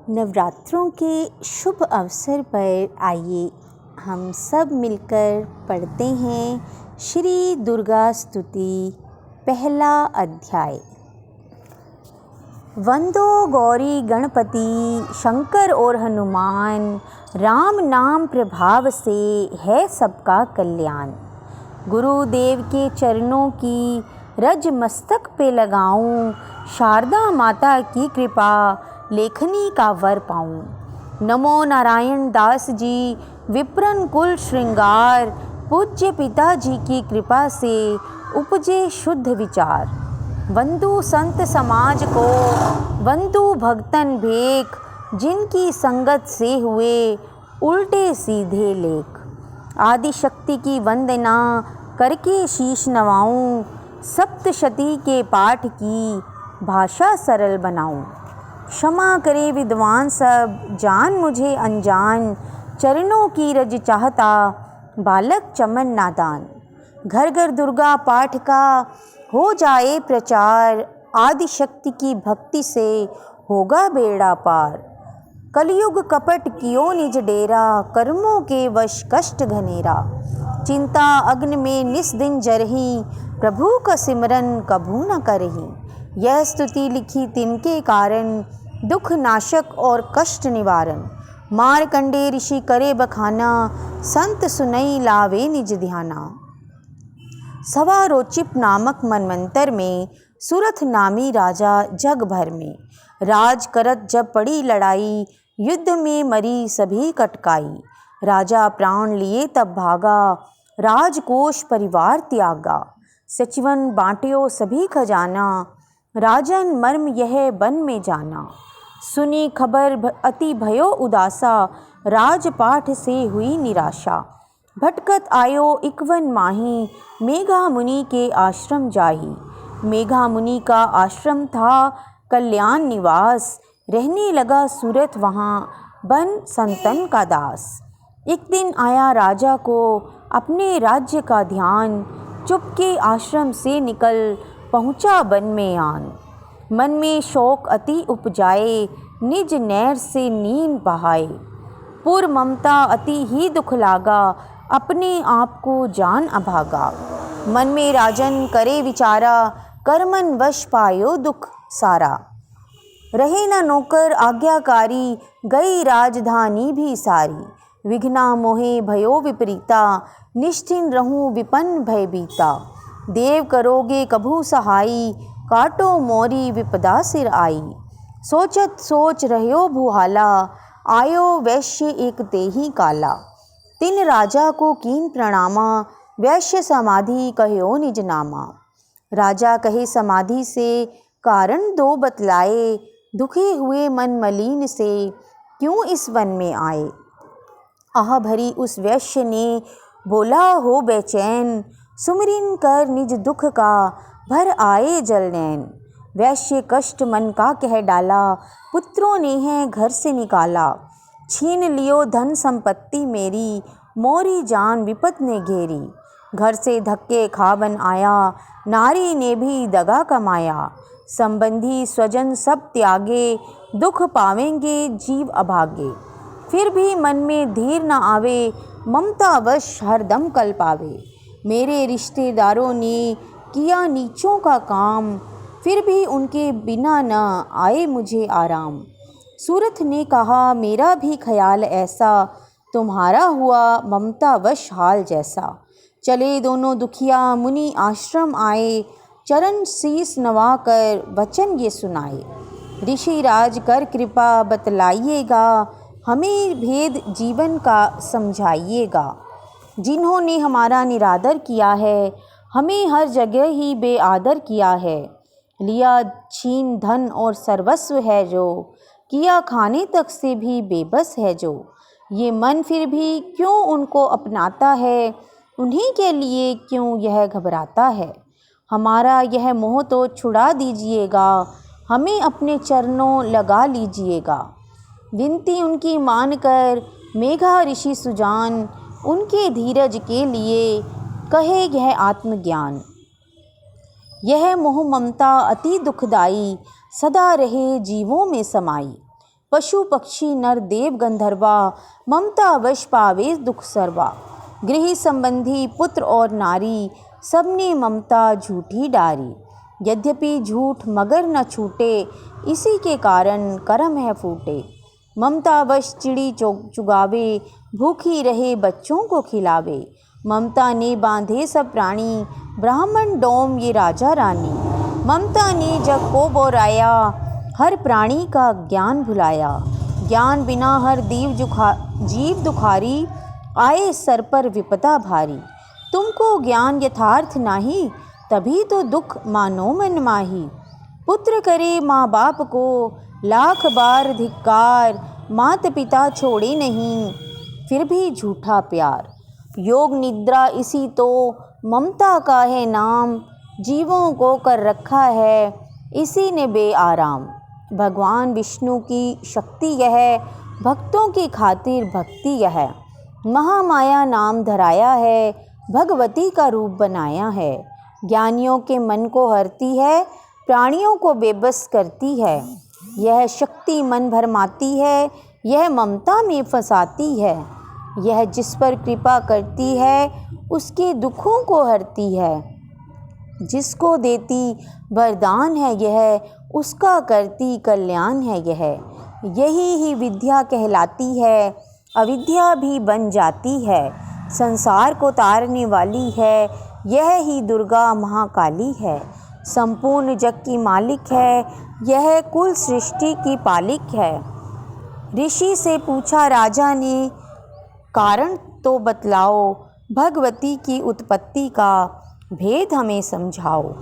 नवरात्रों के शुभ अवसर पर आइए हम सब मिलकर पढ़ते हैं श्री दुर्गा स्तुति पहला अध्याय। वंदो गौरी गणपति शंकर और हनुमान, राम नाम प्रभाव से है सबका कल्याण। गुरुदेव के चरणों की रज मस्तक पे लगाऊं, शारदा माता की कृपा लेखनी का वर पाऊं। नमो नारायण दास जी विप्रन कुल श्रृंगार, पूज्य पिताजी की कृपा से उपजे शुद्ध विचार। वंदु संत समाज को वंदु भक्तन भेख, जिनकी संगत से हुए उल्टे सीधे लेख। आदि शक्ति की वंदना करके शीश नवाऊं, सप्तशती के पाठ की भाषा सरल बनाऊं। क्षमा करे विद्वान सब, जान मुझे अनजान, चरणों की रज चाहता बालक चमन नादान। घर घर दुर्गा पाठ का हो जाए प्रचार, आदि शक्ति की भक्ति से होगा बेड़ा पार। कलयुग कपट कियो निज डेरा, कर्मों के वश कष्ट घनेरा। चिंता अग्नि में निस दिन जरही, प्रभु का सिमरन कभू न करही। यह स्तुति लिखी तिनके कारण, दुख नाशक और कष्ट निवारण। मारकंडे ऋषि करे बखाना, संत सुनई लावे निज ध्याना। सवा रोचिप नामक मनवंतर में सुरथ नामी राजा जग भर में राज करत जब पड़ी लड़ाई, युद्ध में मरी सभी कटकाई। राजा प्राण लिए तब भागा, राजकोष परिवार त्यागा। सचिवन बांटियो सभी खजाना, राजन मर्म यह बन में जाना। सुनी खबर अति भयो उदासा, राजपाठ से हुई निराशा। भटकत आयो इक्वन माही, मेघा मुनि के आश्रम जाही। मेघा मुनि का आश्रम था कल्याण निवास, रहने लगा सूरत वहाँ बन संतन का दास। एक दिन आया राजा को अपने राज्य का ध्यान, चुपके आश्रम से निकल पहुँचा वन में आन। मन में शौक अति उपजाए, निज नैर से नींद बहाए। पुर ममता अति ही दुख लागा, अपने आप को जान अभागा। मन में राजन करे विचारा, कर्मन वश पायो दुख सारा। रहे न नौकर आज्ञाकारी, गई राजधानी भी सारी। विघ्ना मोहे भयो विपरीता, निश्चिन रहूं विपन्न भयभीता। देव करोगे कभू सहाई, काटो मोरी विपदा सिर आई। सोचत सोच रह्यो भुहाला, आयो वैश्य एक तेहि काला। तिन राजा को कीन प्रणामा, वैश्य समाधि कह्यो निज नामा। राजा कहे समाधि से कारण दो बतलाए, दुखे हुए मन मलिन से क्यों इस वन में आए। आह भरी उस वैश्य ने बोला हो बेचैन, सुमिरिन कर निज दुख का भर आए जल नैन। वैश्य कष्ट मन का कह डाला, पुत्रों ने है घर से निकाला। छीन लियो धन संपत्ति मेरी, मोरी जान विपत ने घेरी। घर से धक्के खा बन आया, नारी ने भी दगा कमाया। संबंधी स्वजन सब त्यागे, दुख पावेंगे जीव अभागे। फिर भी मन में धीर न आवे, ममतावश हरदम कल पावे। मेरे रिश्तेदारों ने किया नीचों का काम, फिर भी उनके बिना न आए मुझे आराम। सूरथ ने कहा मेरा भी ख्याल ऐसा, तुम्हारा हुआ ममतावश हाल जैसा। चले दोनों दुखिया मुनि आश्रम आए, चरण शीस नवा कर वचन ये सुनाए। ऋषि राज कर कृपा बतलाइएगा, हमें भेद जीवन का समझाइएगा। जिन्होंने हमारा निरादर किया है, हमें हर जगह ही बेआदर किया है। लिया छीन धन और सर्वस्व है जो, किया खाने तक से भी बेबस है जो। ये मन फिर भी क्यों उनको अपनाता है, उन्हीं के लिए क्यों यह घबराता है। हमारा यह मोह तो छुड़ा दीजिएगा, हमें अपने चरणों लगा लीजिएगा। विनती उनकी मानकर मेघा ऋषि सुजान, उनके धीरज के लिए कहे यह आत्मज्ञान। यह मोह ममता अति दुखदाई, सदा रहे जीवों में समाई। पशु पक्षी नर देव गंधर्वा, ममता वश पावे दुख सर्वा। गृह संबंधी पुत्र और नारी, सबने ममता झूठी डारी। यद्यपि झूठ मगर न छूटे, इसी के कारण कर्म है फूटे। ममता वश चिड़ी चुगावे, भूखी रहे बच्चों को खिलावे। ममता ने बांधे सब प्राणी, ब्राह्मण डोम ये राजा रानी। ममता ने जग को बोराया, हर प्राणी का ज्ञान भुलाया। ज्ञान बिना हर जीव दुखारी, आए सर पर विपदा भारी। तुमको ज्ञान यथार्थ नाही, तभी तो दुख मानो मन माही। पुत्र करे माँ बाप को, लाख बार धिक्कार। मात पिता छोड़े नहीं, फिर भी झूठा प्यार। योग निद्रा इसी तो ममता का है नाम। जीवों को कर रखा है, इसी ने बेआराम। भगवान विष्णु की शक्ति यह, भक्तों की खातिर भक्ति यह। महामाया नाम धराया है, भगवती का रूप बनाया है। ज्ञानियों के मन को हरती है, प्राणियों को बेबस करती है। यह शक्ति मन भरमाती है, यह ममता में फंसाती है। यह जिस पर कृपा करती है, उसके दुखों को हरती है। जिसको देती वरदान है यह, उसका करती कल्याण है यह। यही ही विद्या कहलाती है, अविद्या भी बन जाती है। संसार को तारने वाली है, यह ही दुर्गा महाकाली है। संपूर्ण जग की मालिक है, यह कुल सृष्टि की पालिक है। ऋषि से पूछा राजा ने, कारण तो बतलाओ, भगवती की उत्पत्ति का भेद हमें समझाओ।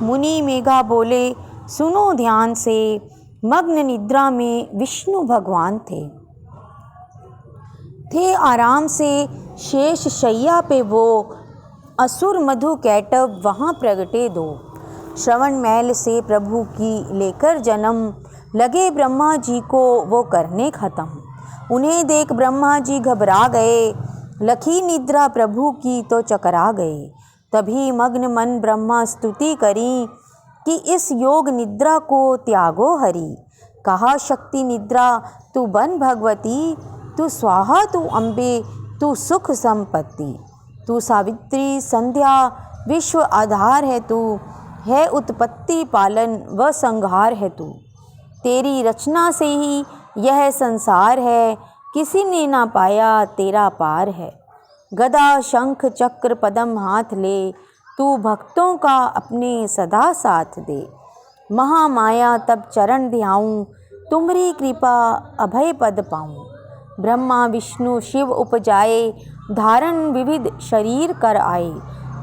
मुनि मेघा बोले, सुनो ध्यान से, मग्न निद्रा में विष्णु भगवान थे आराम से शेष शैया पे वो। असुर मधु कैटव वहाँ प्रगटे दो। श्रवण महल से प्रभु की लेकर जन्म, लगे ब्रह्मा जी को वो करने खत्म। उन्हें देख ब्रह्मा जी घबरा गए, लखी निद्रा प्रभु की तो चकरा गए। तभी मग्न मन ब्रह्मा स्तुति करी, कि इस योग निद्रा को त्यागो हरि। कहा शक्ति निद्रा तू बन भगवती, तू स्वाहा तू अम्बे, तू सुख संपत्ति। तू सावित्री संध्या विश्व आधार है तू, है उत्पत्ति पालन व संहार है तू। तेरी रचना से ही यह संसार है, किसी ने ना पाया तेरा पार है। गदा शंख चक्र पदम हाथ ले, तू भक्तों का अपने सदा साथ दे। महामाया तब चरण ध्याऊं, तुम्हारी कृपा अभय पद पाऊं। ब्रह्मा विष्णु शिव उपजाए, धारण विविध शरीर कर आए।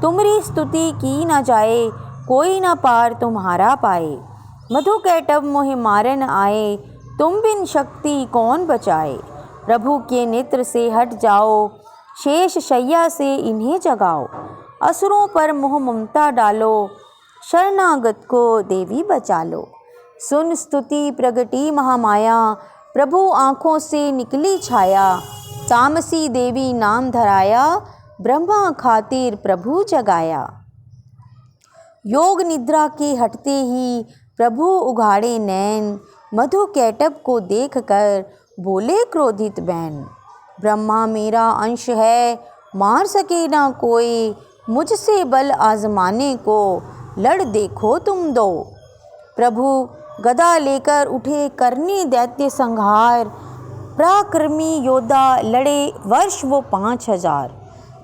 तुम्हारी स्तुति की न जाए, कोई न पार तुम्हारा पाए। मधु कैटव मोहि मारन आए, तुम बिन शक्ति कौन बचाए। प्रभु के नेत्र से हट जाओ, शेष शैया से इन्हें जगाओ। असुरों पर मोह ममता डालो, शरणागत को देवी बचा लो। सुन स्तुति प्रगटी महामाया, प्रभु आँखों से निकली छाया। तामसी देवी नाम धराया, ब्रह्मा खातिर प्रभु जगाया। योग निद्रा के हटते ही प्रभु उघाड़े नैन, मधु कैटव को देखकर बोले क्रोधित बैन। ब्रह्मा मेरा अंश है, मार सके ना कोई, मुझसे बल आजमाने को लड़ देखो तुम दो। प्रभु गदा लेकर उठे करने दैत्य संहार, पराक्रमी योद्धा लड़े वर्ष वो 5000।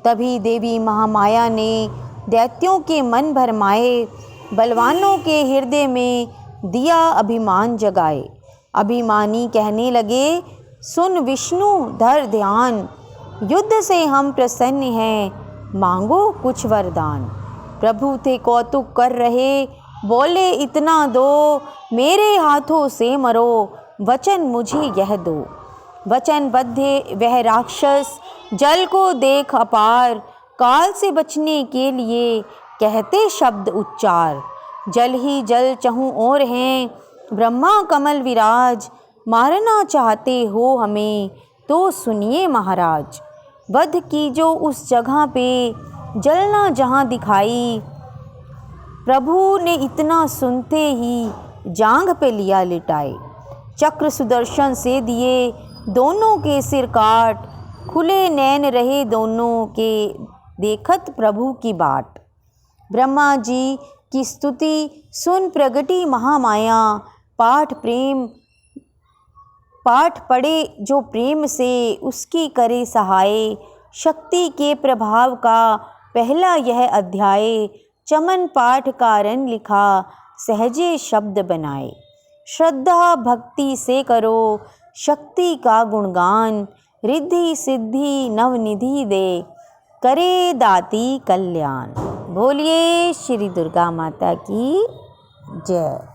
तभी देवी महामाया ने दैत्यों के मन भरमाए, बलवानों के हृदय में दिया अभिमान जगाए। अभिमानी कहने लगे, सुन विष्णु धर ध्यान, युद्ध से हम प्रसन्न हैं, मांगो कुछ वरदान। प्रभु थे कौतुक कर रहे, बोले इतना दो, मेरे हाथों से मरो, वचन मुझे यह दो। वचन बद्धे वह राक्षस, जल को देख अपार, काल से बचने के लिए कहते शब्द उच्चार। जल ही जल चहु और हैं, ब्रह्मा कमल विराज, मारना चाहते हो हमें तो सुनिए महाराज। वध की जो उस जगह पे, जलना जहाँ दिखाई। प्रभु ने इतना सुनते ही जांघ पे लिया लिटाए। चक्र सुदर्शन से दिए, दोनों के सिर काट, खुले नैन रहे दोनों के, देखत प्रभु की बाट। ब्रह्मा जी की स्तुति सुन प्रगटी महामाया, पाठ पढ़े जो प्रेम से, उसकी करे सहाय। शक्ति के प्रभाव का पहला यह अध्याय, चमन पाठ कारण लिखा, सहजे शब्द बनाए। श्रद्धा भक्ति से करो शक्ति का गुणगान, रिद्धि सिद्धि नवनिधि दे, करे दाती कल्याण। बोलिए श्री दुर्गा माता की जय।